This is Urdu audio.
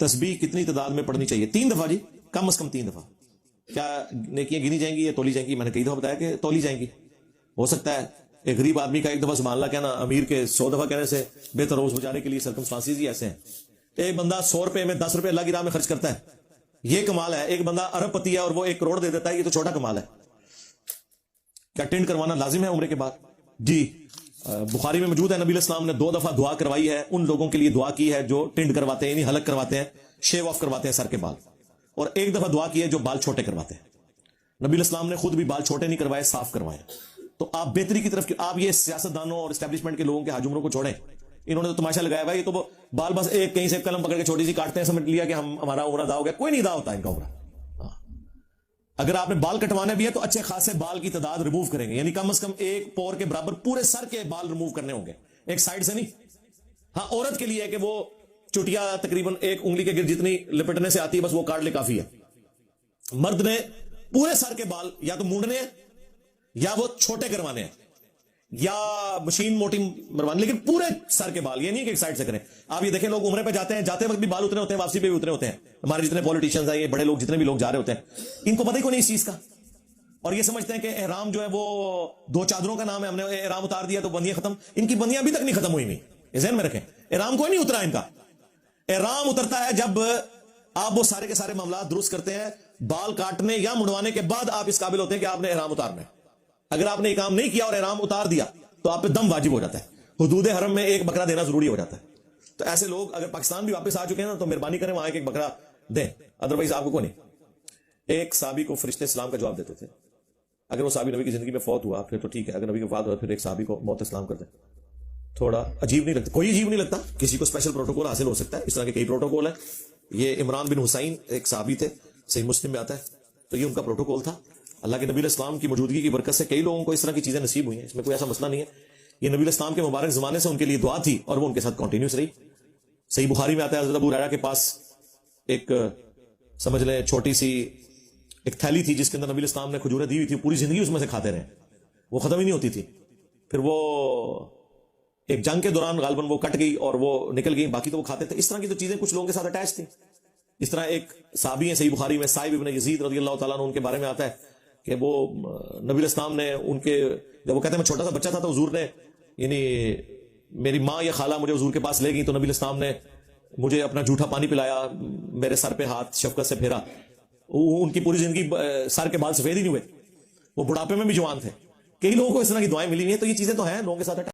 تسبیح کتنی تعداد میں پڑھنی چاہیے؟ 3 دفعہ جی، کم از کم 3 دفعہ. کیا نیکیاں گنی جائیں گی یا تولی جائیں گی؟ میں نے کئی دفعہ بتایا کہ تولی جائیں گی. ہو سکتا ہے ایک غریب آدمی کا 1 دفعہ سبحان اللہ کہنا امیر کے 100 دفعہ کہنے سے بہتر روز بچانے کے لیے سرکمسٹانسز ہی ایسے ہیں. ایک بندہ 100 روپے میں 10 روپے اللہ کی راہ میں خرچ کرتا ہے، یہ کمال ہے. ایک بندہ ارب پتی ہے اور وہ 1 کروڑ دے دیتا ہے، یہ تو چھوٹا کمال ہے. کیا ٹینٹ کروانا لازم ہے عمرے کے بعد؟ جی، بخاری میں موجود ہے نبی علیہ السلام نے 2 دفعہ دعا کروائی ہے، ان لوگوں کے لیے دعا کی ہے جو ٹینٹ کرواتے ہیں، یعنی حلق کرواتے ہیں، شیو آف کرواتے ہیں سر کے بال، اور 1 دفعہ دعا کی ہے جو بال چھوٹے کرواتے ہیں. نبی علیہ السلام نے خود بھی بال چھوٹے نہیں کروائے، صاف کروائے. تو آپ بہتری کی طرف، آپ یہ سیاست دانوں اور اسٹیبلشمنٹ کے لوگوں کے حاج عمروں کو چھوڑیں. انہوں نے تو تماشا لگایا ہوا، یہ تو بال بس ایک کہیں سے قلم پکڑ کے چھوٹی سی کاٹتے ہیں، سمجھ لیا کہ ہمارا عمرہ ادا ہو گیا. کوئی نہیں ادا ہوتا ان کا عمرہ. اگر آپ نے بال کٹوانے بھی ہے تو اچھے خاصے بال کی تعداد ریموو کریں گے، یعنی کم از کم 1 پور کے برابر پورے سر کے بال ریموو کرنے ہوں گے، ایک سائڈ سے نہیں. ہاں، عورت کے لیے ہے کہ وہ چٹیا تقریباً 1 انگلی کے گرد جتنی لپٹنے سے آتی ہے، بس وہ کاٹ لے کافی ہے. مرد نے پورے سر کے بال یا تو مونڈنے ہیں یا وہ چھوٹے کروانے ہیں یا مشین موٹی مروانی، لیکن پورے سر کے بال، یہ نہیں کہ ایک سائڈ سے کریں. آپ یہ دیکھیں لوگ عمرے پہ جاتے ہیں، جاتے وقت بھی بال اتنے ہوتے ہیں، واپسی پہ بھی اتنے ہوتے ہیں. ہمارے جتنے پولیٹیشنز ہیں، یہ بڑے لوگ جتنے بھی لوگ جا رہے ہوتے ہیں، ان کو پتہ ہی کوئی نہیں اس چیز کا، اور یہ سمجھتے ہیں کہ احرام جو ہے وہ 2 چادروں کا نام ہے، ہم نے احرام اتار دیا تو بندیاں ختم. ان کی بندیاں ابھی تک نہیں ختم ہوئی. نہیں، یہ ذہن میں رکھیں، احرام کوئی نہیں اترا ان کا. احرام اترتا ہے جب آپ وہ سارے کے سارے معاملات درست کرتے ہیں، بال کاٹنے یا مڑوانے کے بعد آپ اس قابل ہوتے ہیں کہ آپ نے احرام اتارنا ہے. اگر آپ نے یہ کام نہیں کیا اور احرام اتار دیا تو آپ پہ دم واجب ہو جاتا ہے. حدود حرم میں 1 بکرا دینا ضروری ہو جاتا ہے. تو ایسے لوگ اگر پاکستان بھی واپس آ چکے ہیں نا تو مہربانی کریں وہاں 1 بکرا دیں، ادروائز آپ کو کوئی نہیں. ایک صحابی کو فرشتے اسلام کا جواب دیتے تھے. اگر وہ صحابی نبی کی زندگی میں فوت ہوا پھر تو ٹھیک ہے، اگر نبی کی وفات ہوا پھر ایک صحابی کو موت اسلام کر دیں، تھوڑا عجیب نہیں لگتا؟ کوئی عجیب نہیں لگتا. کسی کو اسپیشل پروٹوکول حاصل ہو سکتا ہے، اس طرح کے کئی پروٹوکول ہیں. یہ عمران بن حسین ایک صحابی تھے، صحیح مسلم میں آتا ہے، تو یہ ان کا پروٹوکول تھا. اللہ کے نبی علیہ السلام کی موجودگی کی برکت سے کئی لوگوں کو اس طرح کی چیزیں نصیب ہوئی ہیں، اس میں کوئی ایسا مسئلہ نہیں ہے. یہ نبی علیہ السلام کے مبارک زمانے سے ان کے لیے دعا تھی اور وہ ان کے ساتھ کنٹینیوس رہی. صحیح بخاری میں آتا ہے حضرت ابو ہریرہ کے پاس ایک سمجھ لیں چھوٹی سی ایک تھیلی تھی جس کے اندر نبی علیہ السلام نے کھجوریں دی ہوئی تھی، پوری زندگی اس میں سے کھاتے رہے، وہ ختم ہی نہیں ہوتی تھی. پھر وہ ایک جنگ کے دوران غالباً وہ کٹ گئی اور وہ نکل گئی، باقی تو وہ کھاتے تھے. اس طرح کی تو چیزیں کچھ لوگوں کے ساتھ اٹیچ تھیں. اس طرح ایک صحابی ہیں صحیح بخاری میں، صائب ابن یزید رضی اللہ تعالیٰ عنہ، ان کے بارے میں آتا ہے کہ وہ نبی علیہ السلام نے ان کے، جب وہ کہتے ہیں میں چھوٹا سا بچہ تھا تو حضور نے، یعنی میری ماں یا خالہ مجھے حضور کے پاس لے گئی تو نبی علیہ السلام نے مجھے اپنا جھوٹا پانی پلایا، میرے سر پہ ہاتھ شفقت سے پھیرا. ان کی پوری زندگی سر کے بال سفید ہی نہیں ہوئے، وہ بڑھاپے میں بھی جوان تھے. کئی لوگوں کو اس طرح کی دعائیں ملی ہوئی ہیں. تو یہ چیزیں تو ہیں لوگوں کے ساتھ